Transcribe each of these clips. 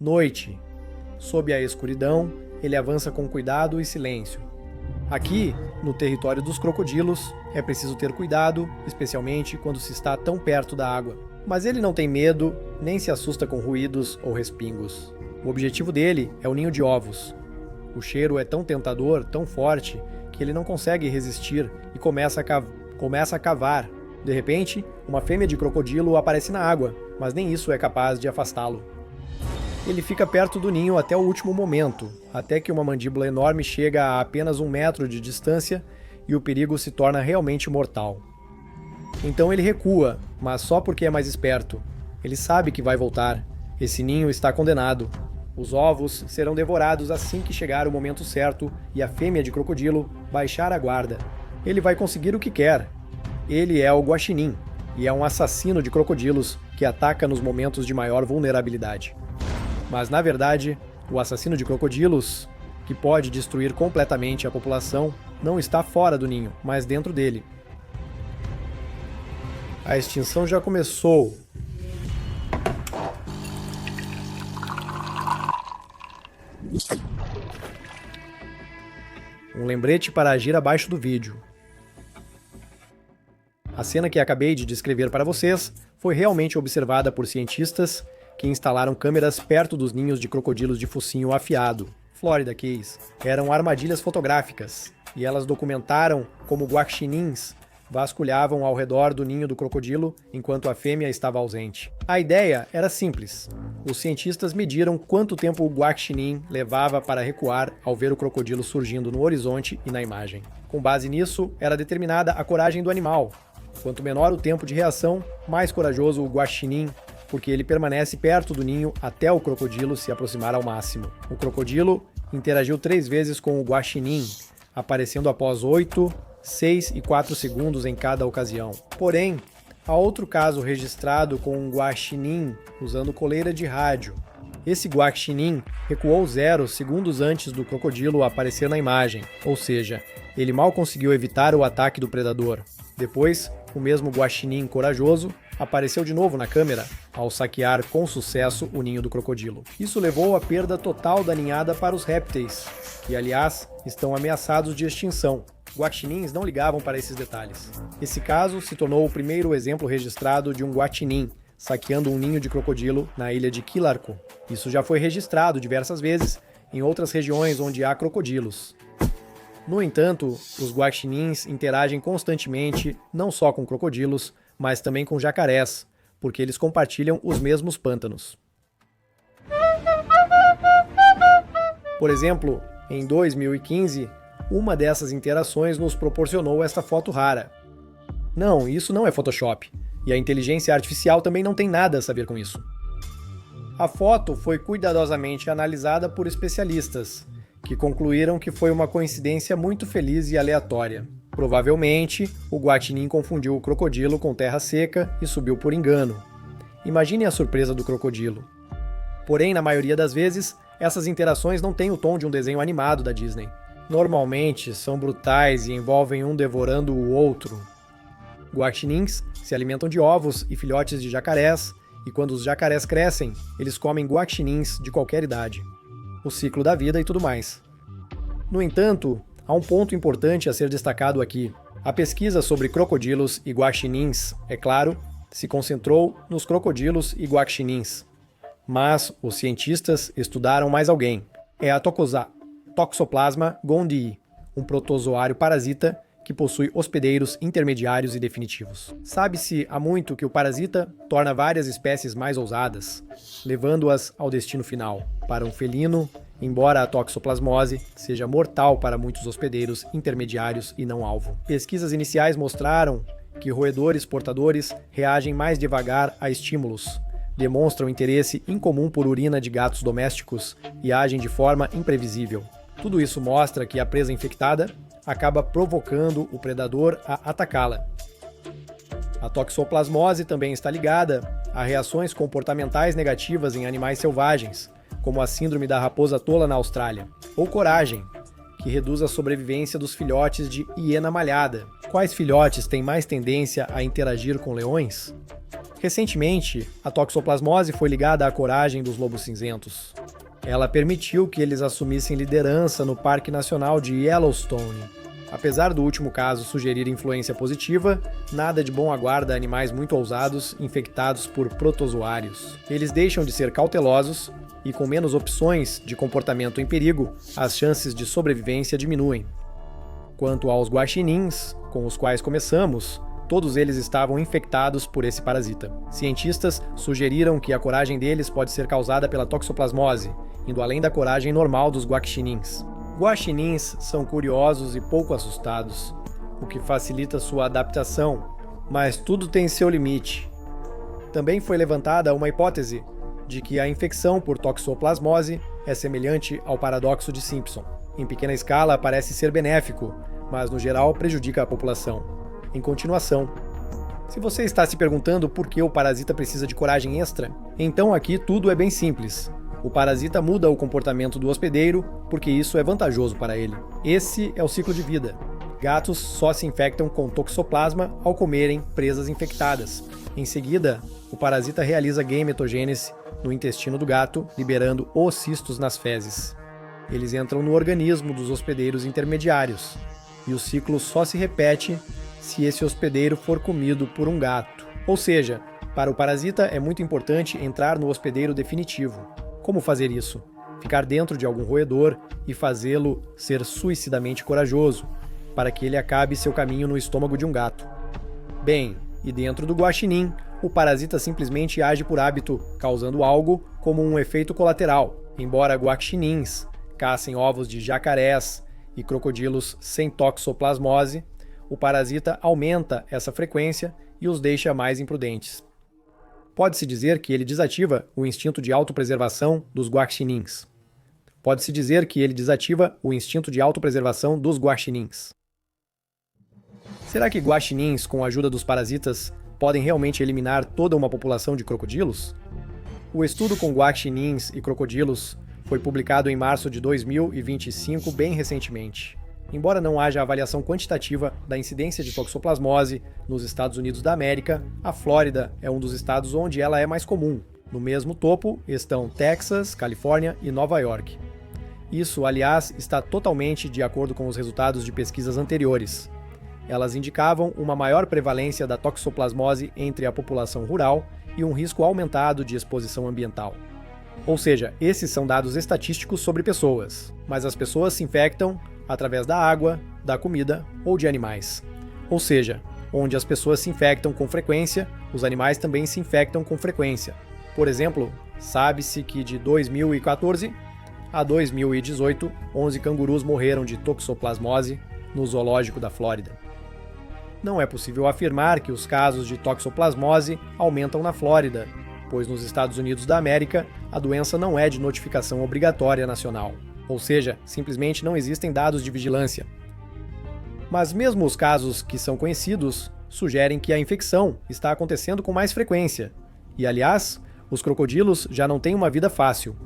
Noite. Sob a escuridão, ele avança com cuidado e silêncio. Aqui, no território dos crocodilos, é preciso ter cuidado, especialmente quando se está tão perto da água. Mas ele não tem medo, nem se assusta com ruídos ou respingos. O objetivo dele é o ninho de ovos. O cheiro é tão tentador, tão forte, que ele não consegue resistir e começa a cavar. De repente, uma fêmea de crocodilo aparece na água, mas nem isso é capaz de afastá-lo. Ele fica perto do ninho até o último momento, até que uma mandíbula enorme chega a apenas 1 metro de distância e o perigo se torna realmente mortal. Então ele recua, mas só porque é mais esperto. Ele sabe que vai voltar. Esse ninho está condenado. Os ovos serão devorados assim que chegar o momento certo e a fêmea de crocodilo baixar a guarda. Ele vai conseguir o que quer. Ele é o guaxinim, e é um assassino de crocodilos que ataca nos momentos de maior vulnerabilidade. Mas, na verdade, o assassino de crocodilos, que pode destruir completamente a população, não está fora do ninho, mas dentro dele. A extinção já começou. Um lembrete para agir abaixo do vídeo. A cena que acabei de descrever para vocês foi realmente observada por cientistas que instalaram câmeras perto dos ninhos de crocodilos de focinho afiado, Florida Keys. Eram armadilhas fotográficas, e elas documentaram como guaxinins vasculhavam ao redor do ninho do crocodilo enquanto a fêmea estava ausente. A ideia era simples. Os cientistas mediram quanto tempo o guaxinim levava para recuar ao ver o crocodilo surgindo no horizonte e na imagem. Com base nisso, era determinada a coragem do animal. Quanto menor o tempo de reação, mais corajoso o guaxinim, porque ele permanece perto do ninho até o crocodilo se aproximar ao máximo. O crocodilo interagiu 3 vezes com o guaxinim, aparecendo após 8, 6 e 4 segundos em cada ocasião. Porém, há outro caso registrado com um guaxinim usando coleira de rádio. Esse guaxinim recuou 0 segundos antes do crocodilo aparecer na imagem, ou seja, ele mal conseguiu evitar o ataque do predador. Depois, o mesmo guaxinim corajoso apareceu de novo na câmera, ao saquear com sucesso o ninho do crocodilo. Isso levou à perda total da ninhada para os répteis, que aliás estão ameaçados de extinção. Guaxinins não ligavam para esses detalhes. Esse caso se tornou o primeiro exemplo registrado de um guaxinim saqueando um ninho de crocodilo na ilha de Quilarco. Isso já foi registrado diversas vezes em outras regiões onde há crocodilos. No entanto, os guaxinins interagem constantemente não só com crocodilos, mas também com jacarés, porque eles compartilham os mesmos pântanos. Por exemplo, em 2015, uma dessas interações nos proporcionou esta foto rara. Não, isso não é Photoshop, e a inteligência artificial também não tem nada a saber com isso. A foto foi cuidadosamente analisada por especialistas, que concluíram que foi uma coincidência muito feliz e aleatória. Provavelmente, o guaxinim confundiu o crocodilo com terra seca e subiu por engano. Imagine a surpresa do crocodilo. Porém, na maioria das vezes, essas interações não têm o tom de um desenho animado da Disney. Normalmente, são brutais e envolvem um devorando o outro. Guaxinins se alimentam de ovos e filhotes de jacarés, e quando os jacarés crescem, eles comem guaxinins de qualquer idade. O ciclo da vida e tudo mais. No entanto, há um ponto importante a ser destacado aqui. A pesquisa sobre crocodilos e guaxinins, é claro, se concentrou nos crocodilos e guaxinins. Mas os cientistas estudaram mais alguém. É a Toxoplasma gondii, um protozoário parasita que possui hospedeiros intermediários e definitivos. Sabe-se há muito que o parasita torna várias espécies mais ousadas, levando-as ao destino final. Para um felino, embora a toxoplasmose seja mortal para muitos hospedeiros intermediários e não alvo. Pesquisas iniciais mostraram que roedores portadores reagem mais devagar a estímulos, demonstram interesse incomum por urina de gatos domésticos e agem de forma imprevisível. Tudo isso mostra que a presa infectada acaba provocando o predador a atacá-la. A toxoplasmose também está ligada a reações comportamentais negativas em animais selvagens, como a síndrome da raposa tola na Austrália, ou coragem, que reduz a sobrevivência dos filhotes de hiena malhada. Quais filhotes têm mais tendência a interagir com leões? Recentemente, a toxoplasmose foi ligada à coragem dos lobos cinzentos. Ela permitiu que eles assumissem liderança no Parque Nacional de Yellowstone. Apesar do último caso sugerir influência positiva, nada de bom aguarda animais muito ousados infectados por protozoários. Eles deixam de ser cautelosos e, com menos opções de comportamento em perigo, as chances de sobrevivência diminuem. Quanto aos guaxinins, com os quais começamos, todos eles estavam infectados por esse parasita. Cientistas sugeriram que a coragem deles pode ser causada pela toxoplasmose, indo além da coragem normal dos guaxinins. Guaxinins são curiosos e pouco assustados, o que facilita sua adaptação, mas tudo tem seu limite. Também foi levantada uma hipótese de que a infecção por toxoplasmose é semelhante ao paradoxo de Simpson. Em pequena escala parece ser benéfico, mas no geral prejudica a população. Em continuação, se você está se perguntando por que o parasita precisa de coragem extra, então aqui tudo é bem simples. O parasita muda o comportamento do hospedeiro porque isso é vantajoso para ele. Esse é o ciclo de vida. Gatos só se infectam com toxoplasma ao comerem presas infectadas. Em seguida, o parasita realiza gametogênese no intestino do gato, liberando oocistos nas fezes. Eles entram no organismo dos hospedeiros intermediários, e o ciclo só se repete se esse hospedeiro for comido por um gato. Ou seja, para o parasita é muito importante entrar no hospedeiro definitivo. Como fazer isso? Ficar dentro de algum roedor e fazê-lo ser suicidamente corajoso, para que ele acabe seu caminho no estômago de um gato. Bem, e dentro do guaxinim, o parasita simplesmente age por hábito, causando algo como um efeito colateral. Embora guaxinins caçem ovos de jacarés e crocodilos sem toxoplasmose, o parasita aumenta essa frequência e os deixa mais imprudentes. Pode-se dizer que ele desativa o instinto de autopreservação dos guaxinins. Pode-se dizer que ele desativa o instinto de autopreservação dos guaxinins. Será que guaxinins, com a ajuda dos parasitas, podem realmente eliminar toda uma população de crocodilos? O estudo com guaxinins e crocodilos foi publicado em março de 2025, bem recentemente. Embora não haja avaliação quantitativa da incidência de toxoplasmose nos Estados Unidos da América, a Flórida é um dos estados onde ela é mais comum. No mesmo topo estão Texas, Califórnia e Nova York. Isso, aliás, está totalmente de acordo com os resultados de pesquisas anteriores. Elas indicavam uma maior prevalência da toxoplasmose entre a população rural e um risco aumentado de exposição ambiental. Ou seja, esses são dados estatísticos sobre pessoas, mas as pessoas se infectam através da água, da comida ou de animais. Ou seja, onde as pessoas se infectam com frequência, os animais também se infectam com frequência. Por exemplo, sabe-se que de 2014 a 2018, 11 cangurus morreram de toxoplasmose no zoológico da Flórida. Não é possível afirmar que os casos de toxoplasmose aumentam na Flórida, pois nos Estados Unidos da América a doença não é de notificação obrigatória nacional. Ou seja, simplesmente não existem dados de vigilância. Mas mesmo os casos que são conhecidos sugerem que a infecção está acontecendo com mais frequência. E, aliás, os crocodilos já não têm uma vida fácil.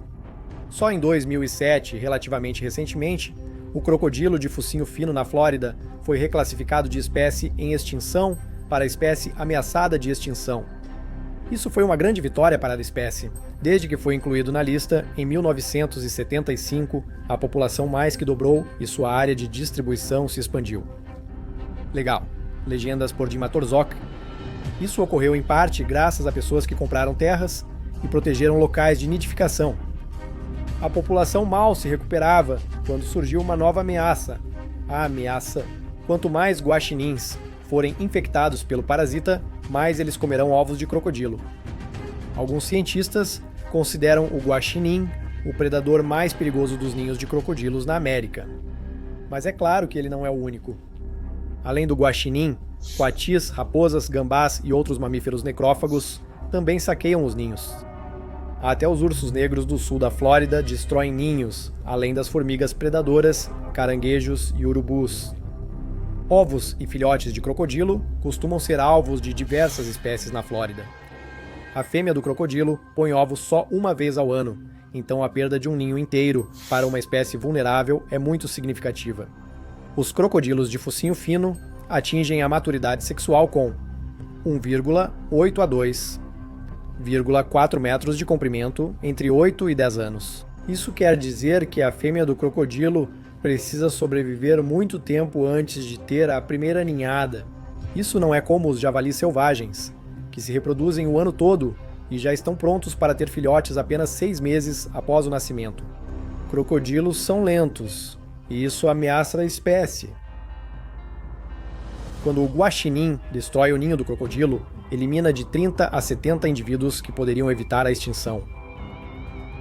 Só em 2007, relativamente recentemente, o crocodilo de focinho fino na Flórida foi reclassificado de espécie em extinção para espécie ameaçada de extinção. Isso foi uma grande vitória para a espécie. Desde que foi incluído na lista, em 1975, a população mais que dobrou e sua área de distribuição se expandiu. Legal. Legendas por Jim Matorzok. Isso ocorreu em parte graças a pessoas que compraram terras e protegeram locais de nidificação. A população mal se recuperava quando surgiu uma nova ameaça. A ameaça: quanto mais guaxinins forem infectados pelo parasita, mais eles comerão ovos de crocodilo. Alguns cientistas consideram o guaxinim o predador mais perigoso dos ninhos de crocodilos na América. Mas é claro que ele não é o único. Além do guaxinim, coatis, raposas, gambás e outros mamíferos necrófagos também saqueiam os ninhos. Até os ursos negros do sul da Flórida destroem ninhos, além das formigas predadoras, caranguejos e urubus. Ovos e filhotes de crocodilo costumam ser alvos de diversas espécies na Flórida. A fêmea do crocodilo põe ovos só uma vez ao ano, então a perda de um ninho inteiro para uma espécie vulnerável é muito significativa. Os crocodilos de focinho fino atingem a maturidade sexual com 1,8 a 2 1,4 metros de comprimento entre 8 e 10 anos. Isso quer dizer que a fêmea do crocodilo precisa sobreviver muito tempo antes de ter a primeira ninhada. Isso não é como os javalis selvagens, que se reproduzem o ano todo e já estão prontos para ter filhotes apenas 6 meses após o nascimento. Crocodilos são lentos, e isso ameaça a espécie. Quando o guaxinim destrói o ninho do crocodilo, elimina de 30 a 70 indivíduos que poderiam evitar a extinção.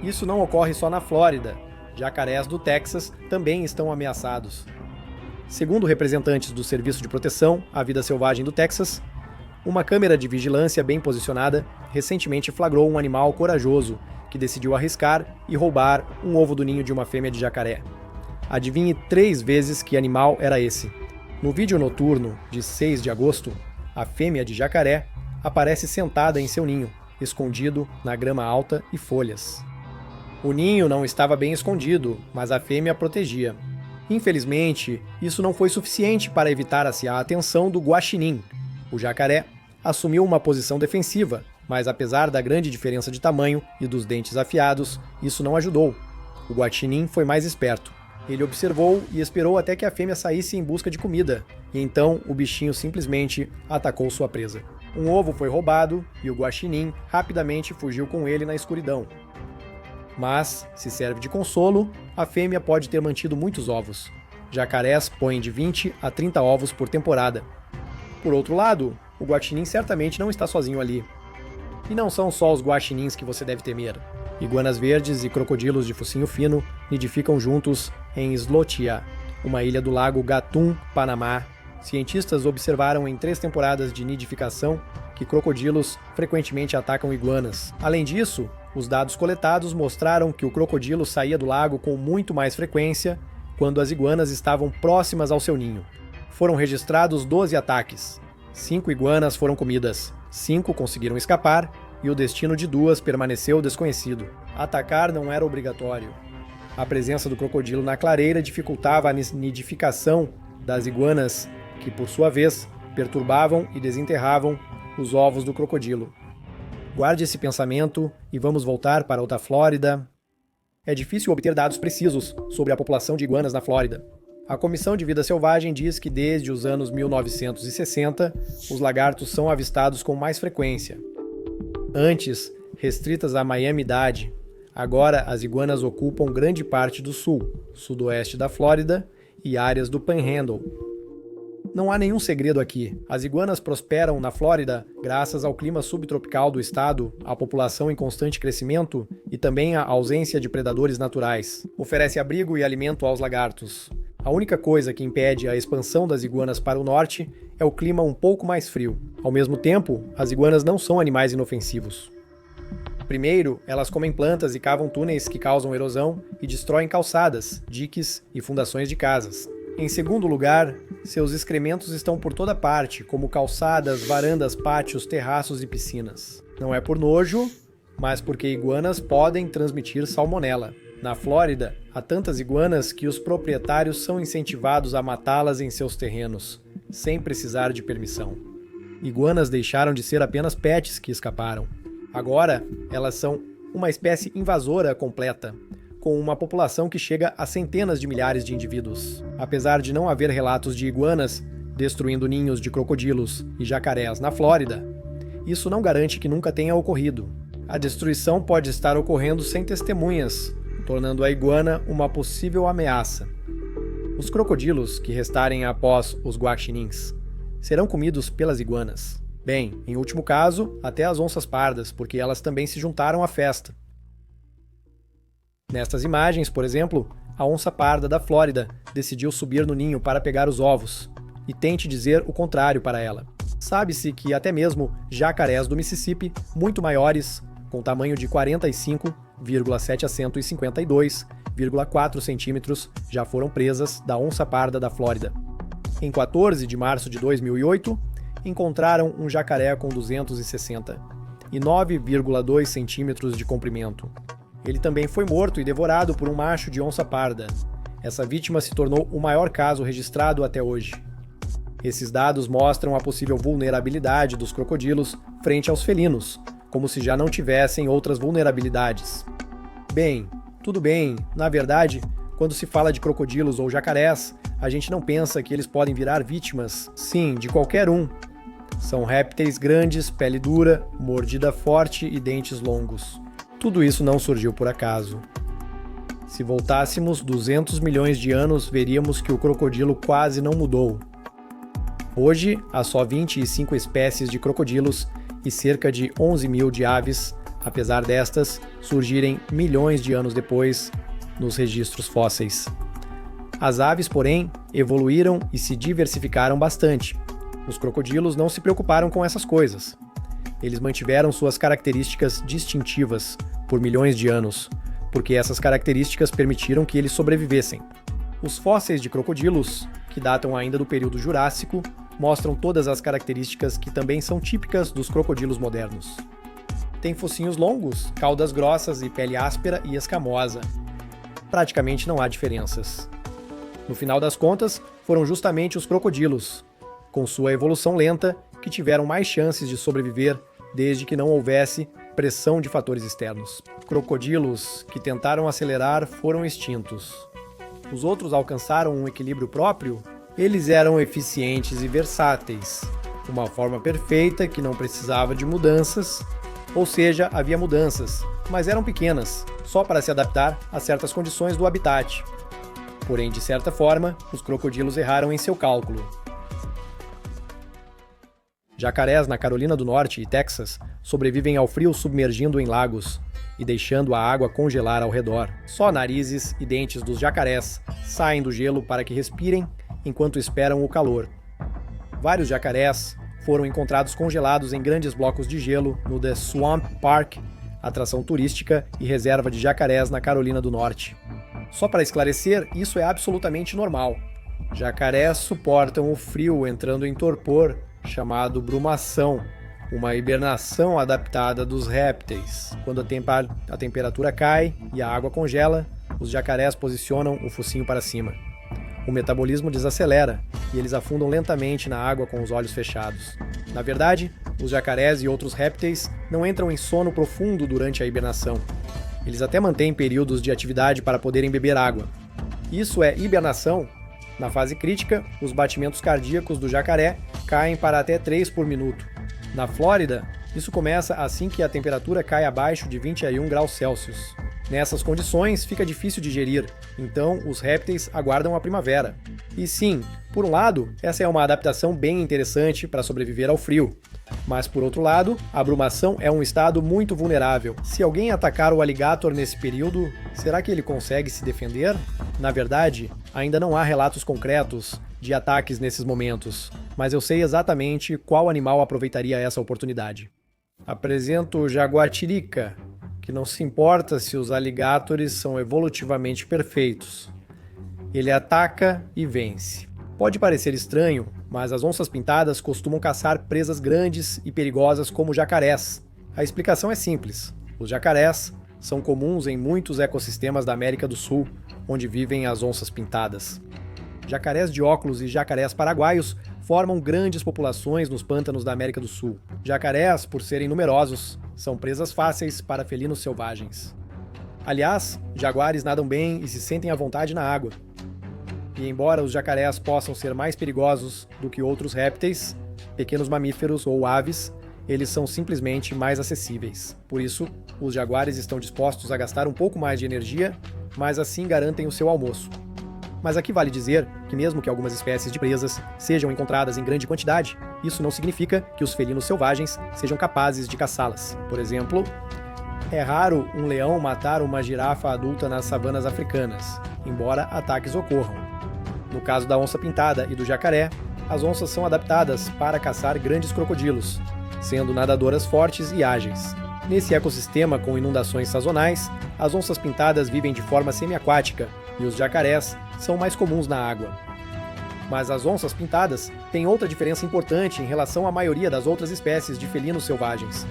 Isso não ocorre só na Flórida. Jacarés do Texas também estão ameaçados. Segundo representantes do Serviço de Proteção à Vida Selvagem do Texas, uma câmera de vigilância bem posicionada recentemente flagrou um animal corajoso que decidiu arriscar e roubar um ovo do ninho de uma fêmea de jacaré. Adivinhe 3 vezes que animal era esse. No vídeo noturno de 6 de agosto, a fêmea de jacaré aparece sentada em seu ninho, escondido na grama alta e folhas. O ninho não estava bem escondido, mas a fêmea a protegia. Infelizmente, isso não foi suficiente para evitar a atenção do guaxinim. O jacaré assumiu uma posição defensiva, mas apesar da grande diferença de tamanho e dos dentes afiados, isso não ajudou. O guaxinim foi mais esperto. Ele observou e esperou até que a fêmea saísse em busca de comida, e então o bichinho simplesmente atacou sua presa. Um ovo foi roubado e o guaxinim rapidamente fugiu com ele na escuridão. Mas, se serve de consolo, a fêmea pode ter mantido muitos ovos. Jacarés põem de 20 a 30 ovos por temporada. Por outro lado, o guaxinim certamente não está sozinho ali. E não são só os guaxinins que você deve temer. Iguanas verdes e crocodilos de focinho fino nidificam juntos em Slotia, uma ilha do lago Gatun, Panamá. Cientistas observaram em 3 temporadas de nidificação que crocodilos frequentemente atacam iguanas. Além disso, os dados coletados mostraram que o crocodilo saía do lago com muito mais frequência quando as iguanas estavam próximas ao seu ninho. Foram registrados 12 ataques. 5 iguanas foram comidas, 5 conseguiram escapar e o destino de 2 permaneceu desconhecido. Atacar não era obrigatório. A presença do crocodilo na clareira dificultava a nidificação das iguanas, que por sua vez perturbavam e desenterravam os ovos do crocodilo. Guarde esse pensamento e vamos voltar para outra Flórida. É difícil obter dados precisos sobre a população de iguanas na Flórida. A Comissão de Vida Selvagem diz que desde os anos 1960, os lagartos são avistados com mais frequência. Antes, restritas a Miami-Dade, agora as iguanas ocupam grande parte do sul, sudoeste da Flórida e áreas do Panhandle. Não há nenhum segredo aqui. As iguanas prosperam na Flórida graças ao clima subtropical do estado, à população em constante crescimento e também à ausência de predadores naturais. Oferece abrigo e alimento aos lagartos. A única coisa que impede a expansão das iguanas para o norte é o clima um pouco mais frio. Ao mesmo tempo, as iguanas não são animais inofensivos. Primeiro, elas comem plantas e cavam túneis que causam erosão e destroem calçadas, diques e fundações de casas. Em segundo lugar, seus excrementos estão por toda parte, como calçadas, varandas, pátios, terraços e piscinas. Não é por nojo, mas porque iguanas podem transmitir salmonela. Na Flórida, há tantas iguanas que os proprietários são incentivados a matá-las em seus terrenos, sem precisar de permissão. Iguanas deixaram de ser apenas pets que escaparam. Agora, elas são uma espécie invasora completa, com uma população que chega a centenas de milhares de indivíduos. Apesar de não haver relatos de iguanas destruindo ninhos de crocodilos e jacarés na Flórida, isso não garante que nunca tenha ocorrido. A destruição pode estar ocorrendo sem testemunhas, tornando a iguana uma possível ameaça. Os crocodilos que restarem após os guaxinins serão comidos pelas iguanas. Bem, em último caso, até as onças pardas, porque elas também se juntaram à festa. Nestas imagens, por exemplo, a onça parda da Flórida decidiu subir no ninho para pegar os ovos, e tente dizer o contrário para ela. Sabe-se que até mesmo jacarés do Mississippi, muito maiores, com tamanho de 45,7 a 152,4 centímetros, já foram presas da onça parda da Flórida. Em 14 de março de 2008, encontraram um jacaré com 260 e 9,2 centímetros de comprimento. Ele também foi morto e devorado por um macho de onça parda. Essa vítima se tornou o maior caso registrado até hoje. Esses dados mostram a possível vulnerabilidade dos crocodilos frente aos felinos, como se já não tivessem outras vulnerabilidades. Bem, tudo bem, na verdade, quando se fala de crocodilos ou jacarés, a gente não pensa que eles podem virar vítimas, sim, de qualquer um. São répteis grandes, pele dura, mordida forte e dentes longos. Tudo isso não surgiu por acaso. Se voltássemos 200 milhões de anos, veríamos que o crocodilo quase não mudou. Hoje, há só 25 espécies de crocodilos e cerca de 11 mil de aves, apesar destas surgirem milhões de anos depois nos registros fósseis. As aves, porém, evoluíram e se diversificaram bastante. Os crocodilos não se preocuparam com essas coisas. Eles mantiveram suas características distintivas por milhões de anos, porque essas características permitiram que eles sobrevivessem. Os fósseis de crocodilos, que datam ainda do período Jurássico, mostram todas as características que também são típicas dos crocodilos modernos. Tem focinhos longos, caudas grossas e pele áspera e escamosa. Praticamente não há diferenças. No final das contas, foram justamente os crocodilos, com sua evolução lenta, que tiveram mais chances de sobreviver desde que não houvesse pressão de fatores externos. Crocodilos que tentaram acelerar foram extintos. Os outros alcançaram um equilíbrio próprio? Eles eram eficientes e versáteis, uma forma perfeita que não precisava de mudanças, ou seja, havia mudanças, mas eram pequenas, só para se adaptar a certas condições do habitat. Porém, de certa forma, os crocodilos erraram em seu cálculo. Jacarés na Carolina do Norte e Texas sobrevivem ao frio submergindo em lagos e deixando a água congelar ao redor. Só narizes e dentes dos jacarés saem do gelo para que respirem enquanto esperam o calor. Vários jacarés foram encontrados congelados em grandes blocos de gelo no The Swamp Park, atração turística e reserva de jacarés na Carolina do Norte. Só para esclarecer, isso é absolutamente normal. Jacarés suportam o frio entrando em torpor, chamado brumação, uma hibernação adaptada dos répteis. Quando a temperatura cai e a água congela, os jacarés posicionam o focinho para cima. O metabolismo desacelera e eles afundam lentamente na água com os olhos fechados. Na verdade, os jacarés e outros répteis não entram em sono profundo durante a hibernação. Eles até mantêm períodos de atividade para poderem beber água. Isso é hibernação. Na fase crítica, os batimentos cardíacos do jacaré caem para até 3 por minuto. Na Flórida, isso começa assim que a temperatura cai abaixo de 21 graus Celsius. Nessas condições, fica difícil digerir, então os répteis aguardam a primavera. E sim, por um lado, essa é uma adaptação bem interessante para sobreviver ao frio. Mas por outro lado, a brumação é um estado muito vulnerável. Se alguém atacar o alligator nesse período, será que ele consegue se defender? Na verdade, ainda não há relatos concretos de ataques nesses momentos, mas eu sei exatamente qual animal aproveitaria essa oportunidade. Apresento o jaguatirica, que não se importa se os alligatores são evolutivamente perfeitos. Ele ataca e vence. Pode parecer estranho, mas as onças pintadas costumam caçar presas grandes e perigosas como jacarés. A explicação é simples. Os jacarés são comuns em muitos ecossistemas da América do Sul, onde vivem as onças pintadas. Jacarés de óculos e jacarés paraguaios formam grandes populações nos pântanos da América do Sul. Jacarés, por serem numerosos, são presas fáceis para felinos selvagens. Aliás, jaguares nadam bem e se sentem à vontade na água. E embora os jacarés possam ser mais perigosos do que outros répteis, pequenos mamíferos ou aves, eles são simplesmente mais acessíveis. Por isso, os jaguares estão dispostos a gastar um pouco mais de energia, mas assim garantem o seu almoço. Mas aqui vale dizer que mesmo que algumas espécies de presas sejam encontradas em grande quantidade, isso não significa que os felinos selvagens sejam capazes de caçá-las. Por exemplo, é raro um leão matar uma girafa adulta nas savanas africanas, embora ataques ocorram. No caso da onça pintada e do jacaré, as onças são adaptadas para caçar grandes crocodilos, sendo nadadoras fortes e ágeis. Nesse ecossistema com inundações sazonais, as onças pintadas vivem de forma semiaquática e os jacarés são mais comuns na água. Mas as onças pintadas têm outra diferença importante em relação à maioria das outras espécies de felinos selvagens.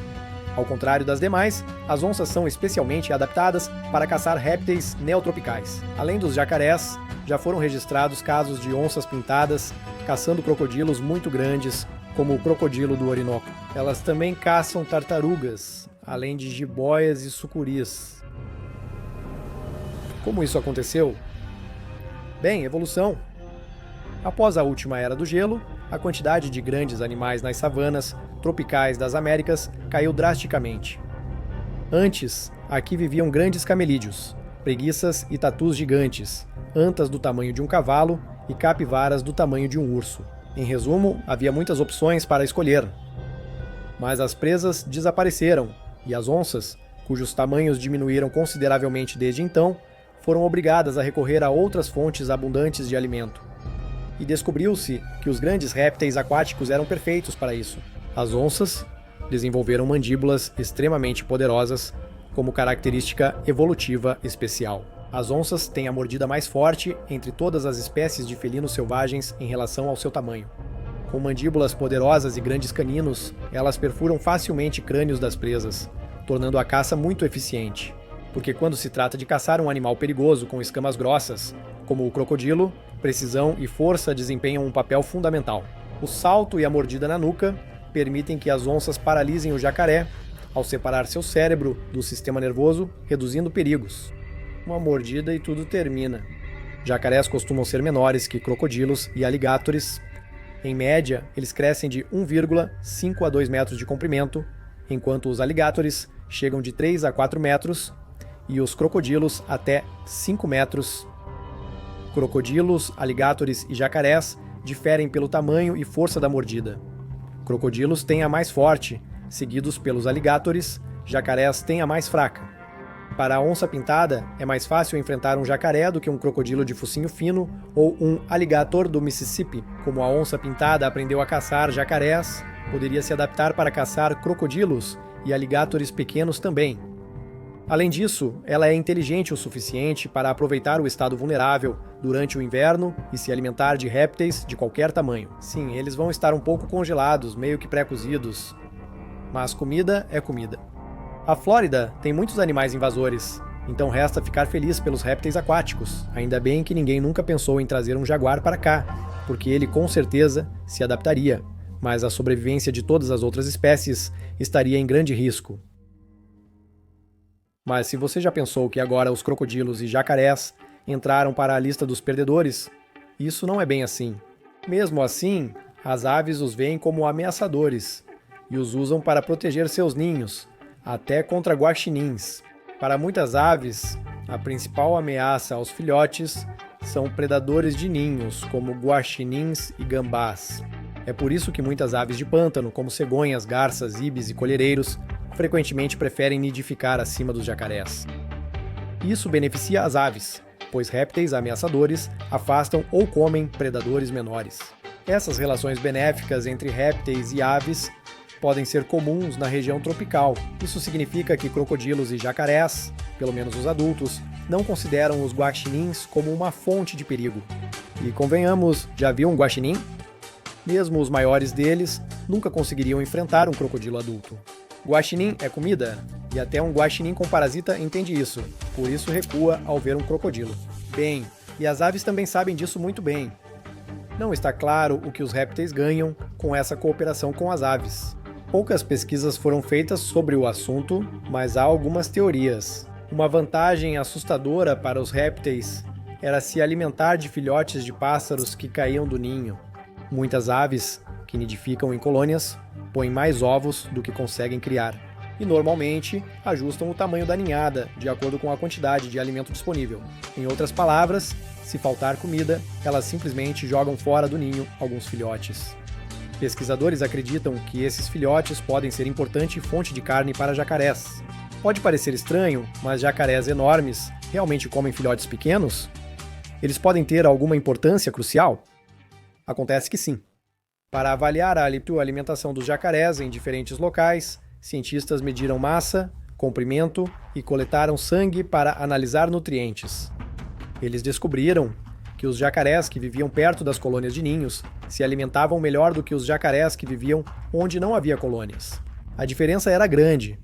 Ao contrário das demais, as onças são especialmente adaptadas para caçar répteis neotropicais. Além dos jacarés, já foram registrados casos de onças pintadas caçando crocodilos muito grandes, como o crocodilo do Orinoco. Elas também caçam tartarugas, além de jiboias e sucuris. Como isso aconteceu? Bem, evolução. Após a última era do gelo, a quantidade de grandes animais nas savanas tropicais das Américas caiu drasticamente. Antes, aqui viviam grandes camelídeos, preguiças e tatus gigantes, antas do tamanho de um cavalo e capivaras do tamanho de um urso. Em resumo, havia muitas opções para escolher. Mas as presas desapareceram e as onças, cujos tamanhos diminuíram consideravelmente desde então, foram obrigadas a recorrer a outras fontes abundantes de alimento. E descobriu-se que os grandes répteis aquáticos eram perfeitos para isso. As onças desenvolveram mandíbulas extremamente poderosas como característica evolutiva especial. As onças têm a mordida mais forte entre todas as espécies de felinos selvagens em relação ao seu tamanho. Com mandíbulas poderosas e grandes caninos, elas perfuram facilmente crânios das presas, tornando a caça muito eficiente. Porque quando se trata de caçar um animal perigoso com escamas grossas, como o crocodilo, precisão e força desempenham um papel fundamental. O salto e a mordida na nuca permitem que as onças paralisem o jacaré ao separar seu cérebro do sistema nervoso, reduzindo perigos. Uma mordida e tudo termina. Jacarés costumam ser menores que crocodilos e alligatores. Em média, eles crescem de 1,5 a 2 metros de comprimento, enquanto os alligatores chegam de 3 a 4 metros e os crocodilos até 5 metros. Crocodilos, alligatores e jacarés diferem pelo tamanho e força da mordida. Crocodilos têm a mais forte, seguidos pelos alligatores, jacarés têm a mais fraca. Para a onça pintada, é mais fácil enfrentar um jacaré do que um crocodilo de focinho fino ou um alligator do Mississippi. Como a onça pintada aprendeu a caçar jacarés, poderia se adaptar para caçar crocodilos e alligatores pequenos também. Além disso, ela é inteligente o suficiente para aproveitar o estado vulnerável durante o inverno e se alimentar de répteis de qualquer tamanho. Sim, eles vão estar um pouco congelados, meio que pré-cozidos, mas comida é comida. A Flórida tem muitos animais invasores, então resta ficar feliz pelos répteis aquáticos. Ainda bem que ninguém nunca pensou em trazer um jaguar para cá, porque ele com certeza se adaptaria, mas a sobrevivência de todas as outras espécies estaria em grande risco. Mas se você já pensou que agora os crocodilos e jacarés entraram para a lista dos perdedores, isso não é bem assim. Mesmo assim, as aves os veem como ameaçadores e os usam para proteger seus ninhos, até contra guaxinins. Para muitas aves, a principal ameaça aos filhotes são predadores de ninhos, como guaxinins e gambás. É por isso que muitas aves de pântano, como cegonhas, garças, ibis e colhereiros, frequentemente preferem nidificar acima dos jacarés. Isso beneficia as aves, pois répteis ameaçadores afastam ou comem predadores menores. Essas relações benéficas entre répteis e aves podem ser comuns na região tropical. Isso significa que crocodilos e jacarés, pelo menos os adultos, não consideram os guaxinins como uma fonte de perigo. E convenhamos, já viu um guaxinim? Mesmo os maiores deles nunca conseguiriam enfrentar um crocodilo adulto. Guaxinim é comida, e até um guaxinim com parasita entende isso, por isso recua ao ver um crocodilo. Bem, e as aves também sabem disso muito bem. Não está claro o que os répteis ganham com essa cooperação com as aves. Poucas pesquisas foram feitas sobre o assunto, mas há algumas teorias. Uma vantagem assustadora para os répteis era se alimentar de filhotes de pássaros que caíam do ninho. Muitas aves, que nidificam em colônias, põem mais ovos do que conseguem criar. E normalmente ajustam o tamanho da ninhada, de acordo com a quantidade de alimento disponível. Em outras palavras, se faltar comida, elas simplesmente jogam fora do ninho alguns filhotes. Pesquisadores acreditam que esses filhotes podem ser importante fonte de carne para jacarés. Pode parecer estranho, mas jacarés enormes realmente comem filhotes pequenos? Eles podem ter alguma importância crucial? Acontece que sim. Para avaliar a alimentação dos jacarés em diferentes locais, cientistas mediram massa, comprimento e coletaram sangue para analisar nutrientes. Eles descobriram que os jacarés que viviam perto das colônias de ninhos se alimentavam melhor do que os jacarés que viviam onde não havia colônias. A diferença era grande.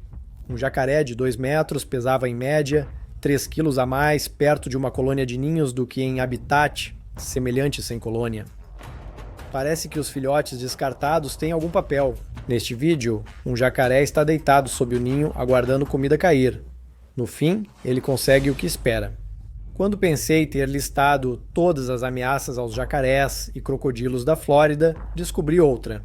Um jacaré de 2 metros pesava em média 3 quilos a mais perto de uma colônia de ninhos do que em habitat semelhante sem colônia. Parece que os filhotes descartados têm algum papel, Neste vídeo, um jacaré está deitado sob o ninho aguardando comida cair. No fim, ele consegue o que espera. Quando pensei ter listado todas as ameaças aos jacarés e crocodilos da Flórida, descobri outra.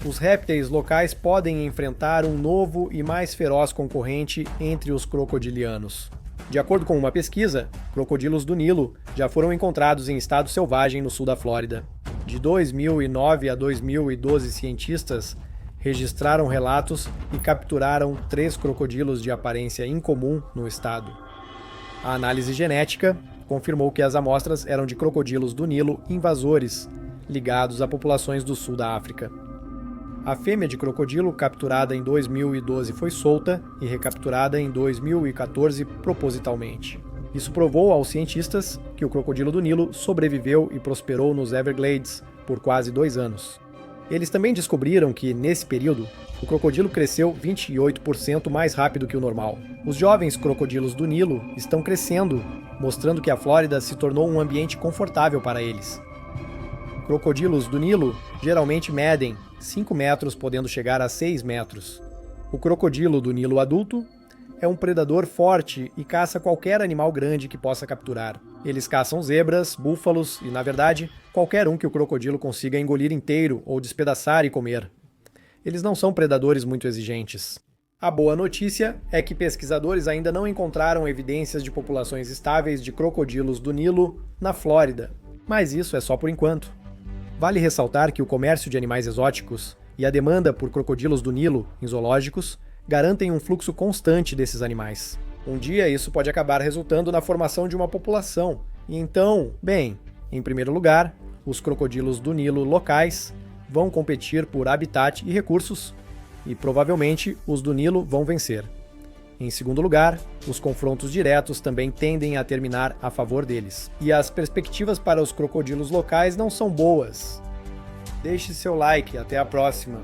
Os répteis locais podem enfrentar um novo e mais feroz concorrente entre os crocodilianos. De acordo com uma pesquisa, crocodilos do Nilo já foram encontrados em estado selvagem no sul da Flórida. De 2009 a 2012, cientistas registraram relatos e capturaram 3 crocodilos de aparência incomum no estado. A análise genética confirmou que as amostras eram de crocodilos do Nilo invasores, ligados a populações do sul da África. A fêmea de crocodilo, capturada em 2012, foi solta e recapturada em 2014 propositalmente. Isso provou aos cientistas que o crocodilo do Nilo sobreviveu e prosperou nos Everglades por quase 2 anos. Eles também descobriram que, nesse período, o crocodilo cresceu 28% mais rápido que o normal. Os jovens crocodilos do Nilo estão crescendo, mostrando que a Flórida se tornou um ambiente confortável para eles. Crocodilos do Nilo geralmente medem 5 metros, podendo chegar a 6 metros. O crocodilo do Nilo adulto é um predador forte e caça qualquer animal grande que possa capturar. Eles caçam zebras, búfalos e, na verdade, qualquer um que o crocodilo consiga engolir inteiro ou despedaçar e comer. Eles não são predadores muito exigentes. A boa notícia é que pesquisadores ainda não encontraram evidências de populações estáveis de crocodilos do Nilo na Flórida, mas isso é só por enquanto. Vale ressaltar que o comércio de animais exóticos e a demanda por crocodilos do Nilo em zoológicos garantem um fluxo constante desses animais. Um dia isso pode acabar resultando na formação de uma população. E então, bem, em primeiro lugar, os crocodilos do Nilo locais vão competir por habitat e recursos, e provavelmente os do Nilo vão vencer. Em segundo lugar, os confrontos diretos também tendem a terminar a favor deles. E as perspectivas para os crocodilos locais não são boas. Deixe seu like, até a próxima!